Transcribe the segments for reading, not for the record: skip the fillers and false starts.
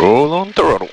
Roll on throttle.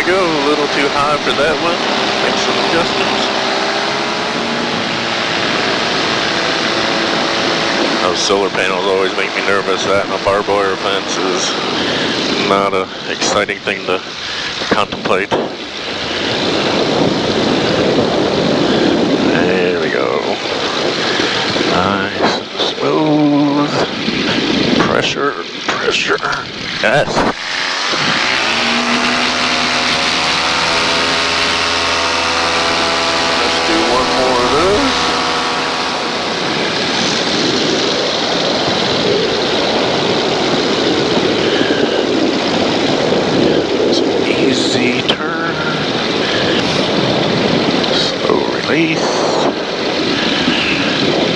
Go a little too high for that one. Make some adjustments. Those solar panels always make me nervous. That and a barbed wire fence is not an exciting thing to contemplate. There we go. Nice and smooth. Pressure, pressure. Yes. Easy turn, slow release,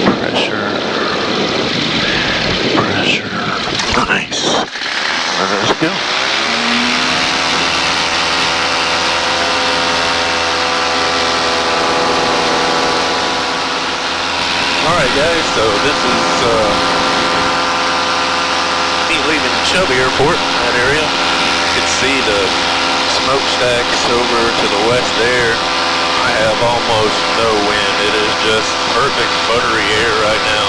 pressure, pressure, nice. Let's go. Alright guys, so this is me leaving Shelby Airport, that area. You can see the smokestacks over to the west there. I have almost no wind. It is just perfect buttery air right now.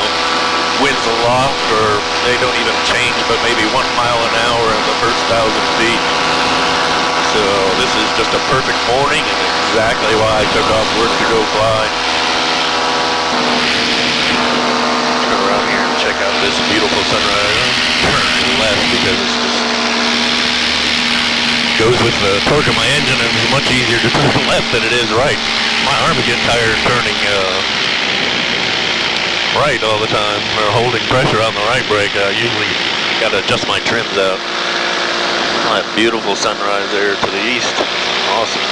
Winds aloft, or they don't even change, but maybe 1 mile an hour in the first 1,000 feet. So this is just a perfect morning, and exactly why I took off work to go fly. Go around here and check out this beautiful sunrise. Turn left because it's just goes with the torque of my engine, and it's much easier to turn left than it is right. My arms get tired turning right all the time, or holding pressure on the right brake. I usually got to adjust my trims out. That beautiful sunrise there to the east. Awesome.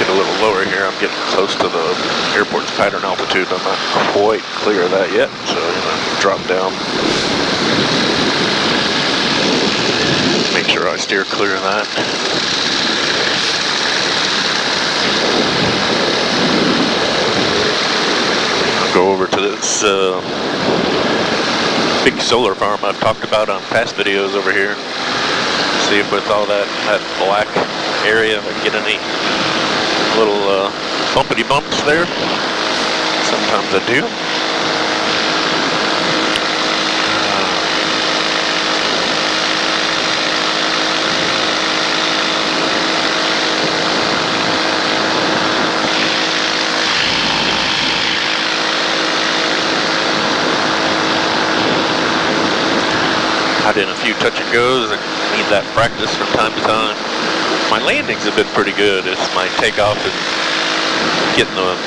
A little lower here. I'm getting close to the airport's pattern altitude. I'm not quite clear of that yet, so I'm gonna drop down. Make sure I steer clear of that. I'll go over to this big solar farm I've talked about on past videos over here. See if with all that black area if I can get any little bumpity bumps there. Sometimes I do. Had in a few touch and goes. I need that practice from time to time. My landings have been pretty good. It's my takeoff and getting the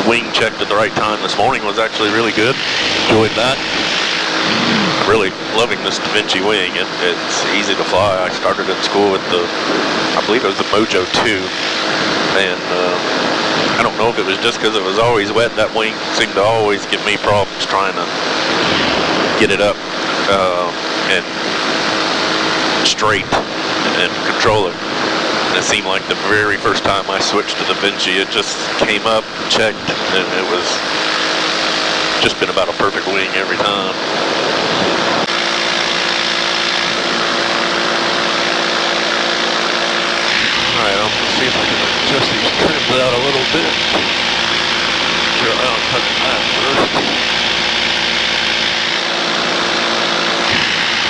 wing checked at the right time this morning was actually really good. Enjoyed that. Really loving this Da Vinci wing. It's easy to fly. I started in school with I believe it was the Mojo 2. And I don't know if it was just because it was always wet. That wing seemed to always give me problems trying to get it up and straight and control it. And it seemed like the very first time I switched to Da Vinci, it just came up, checked, and it was just been about a perfect wing every time. Alright, I'll see if I it out a little bit. Sure, I don't touch that first.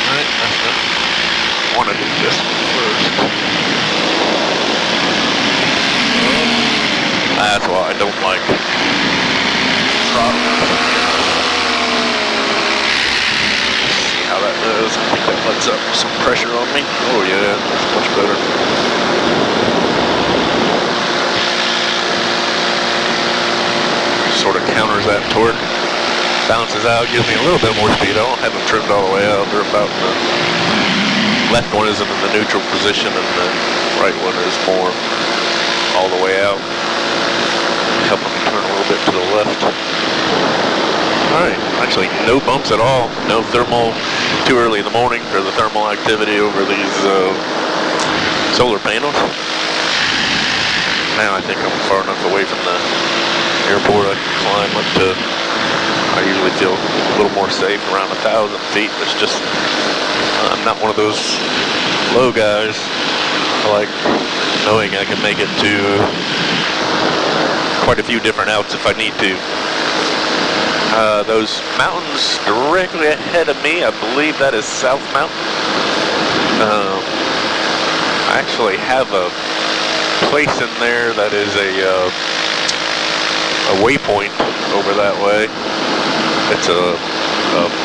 Alright, that's done. I want to do this one first. That's why I don't like throttling. See how that does. I think that lets up some pressure on me. Oh yeah, that's much better. Sort of counters that torque. Bounces out, gives me a little bit more speed. I don't have them trimmed all the way out. They're about the left one isn't in the neutral position, and the right one is more all the way out. Helping me turn a little bit to the left. Alright, actually no bumps at all. No thermal too early in the morning for the thermal activity over these solar panels. Now I think I'm far enough away from the airport. I can climb up to, I usually feel a little more safe around 1,000 feet. It's just, I'm not one of those low guys. I like knowing I can make it to quite a few different outs if I need to. Those mountains directly ahead of me, I believe that is South Mountain. I actually have a place in there that is a waypoint over that way. It's a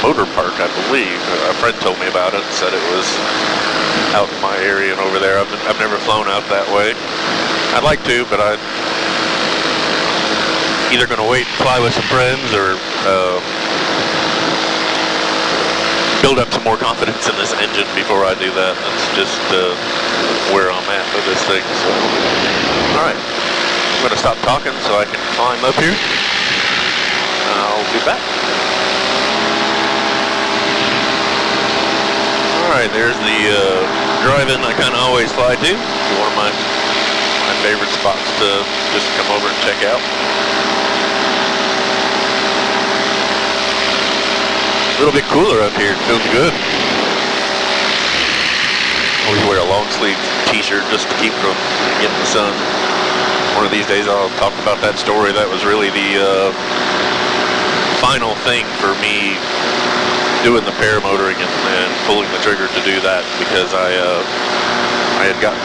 motor park, I believe. A friend told me about it and said it was out in my area and over there. I've never flown out that way. I'd like to, but I'm either going to wait and fly with some friends or build up some more confidence in this engine before I do that. That's just where I'm at with this thing. So, all right. I'm going to stop talking so I can climb up here. I'll be back. Alright, there's the drive-in I kind of always fly to. One of my favorite spots to just come over and check out. A little bit cooler up here. It feels good. Always wear a long sleeve t-shirt just to keep from getting the sun. One of these days I'll talk about that story. That was really the final thing for me doing the paramotoring and pulling the trigger to do that, because I had gotten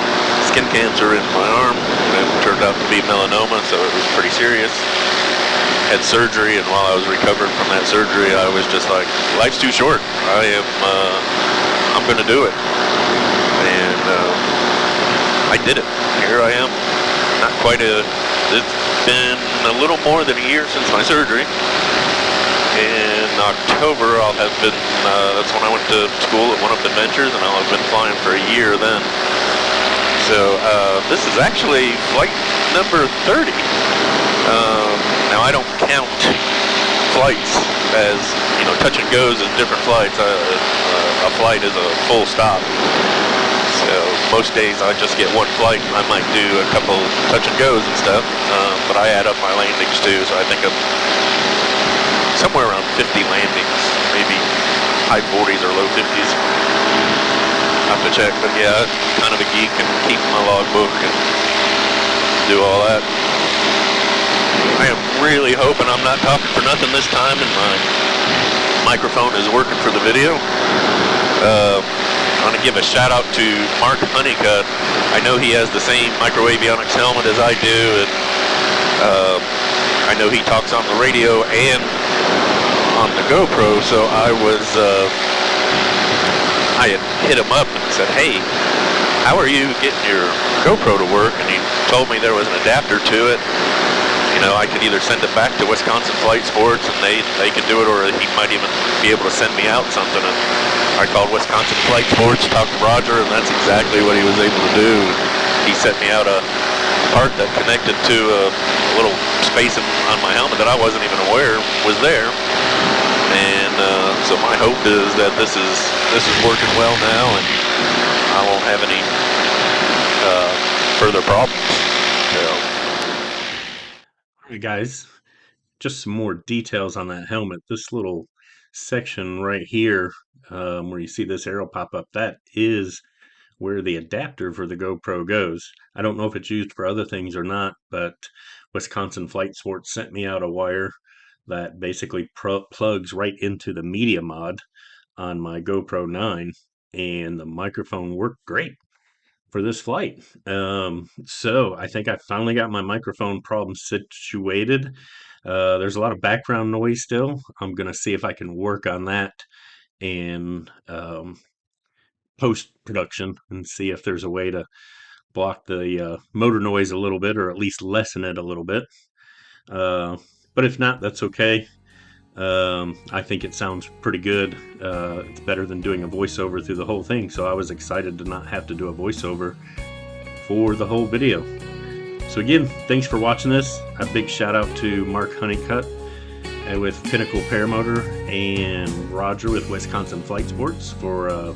skin cancer in my arm, and it turned out to be melanoma, so it was pretty serious. Had surgery, and while I was recovering from that surgery, I was just like, life's too short. I'm gonna do it. And I did it. Here I am. Not quite it's been a little more than a year since my surgery. In October, I'll have been, that's when I went to school at One Up Adventures, and I'll have been flying for a year then. So, this is actually flight number 30. Now, I don't count flights as, touch and goes as different flights. A flight is a full stop. So, most days I just get one flight. I might do a couple touch and goes and stuff, but I add up my landings too, so I think I'm somewhere around 50 landings, maybe high 40s or low 50s. I have to check, but yeah, I'm kind of a geek and keep my logbook and do all that. I am really hoping I'm not talking for nothing this time and my microphone is working for the video. I want to give a shout out to Mark Honeycutt. I know he has the same microavionics helmet as I do, and I know he talks on the radio and on the GoPro, so I had hit him up and said, hey, how are you getting your GoPro to work? And he told me there was an adapter to it. I could either send it back to Wisconsin Flight Sports and they could do it, or he might even be able to send me out something. And I called Wisconsin Flight Sports, talked to Roger, and that's exactly what he was able to do. He sent me out a part that connected to a little space on my helmet that I wasn't even aware was there. And so my hope is that this is working well now, and I won't have any further problems. So. All right, guys, just some more details on that helmet. This little section right here, where you see this arrow pop up, that is where the adapter for the GoPro goes. I don't know if it's used for other things or not, but Wisconsin Flight Sports sent me out a wire that basically plugs right into the media mod on my GoPro 9, and the microphone worked great for this flight. So I think I finally got my microphone problem situated. There's a lot of background noise still. I'm going to see if I can work on that in post-production and see if there's a way to block the motor noise a little bit, or at least lessen it a little bit. But if not, that's okay. I think it sounds pretty good. It's better than doing a voiceover through the whole thing, so I was excited to not have to do a voiceover for the whole video. So again, thanks for watching this. A big shout out to Mark Honeycutt with Pinnacle Paramotor and Roger with Wisconsin Flight Sports for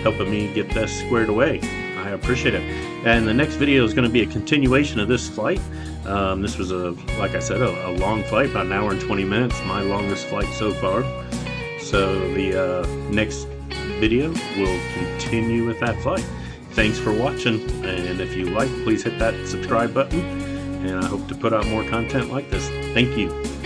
helping me get this squared away. I appreciate it. And the next video is going to be a continuation of this flight. This was, like I said, a long flight, about an hour and 20 minutes, my longest flight so far. So the next video will continue with that flight. Thanks for watching, and if you like, please hit that subscribe button, and I hope to put out more content like this. Thank you.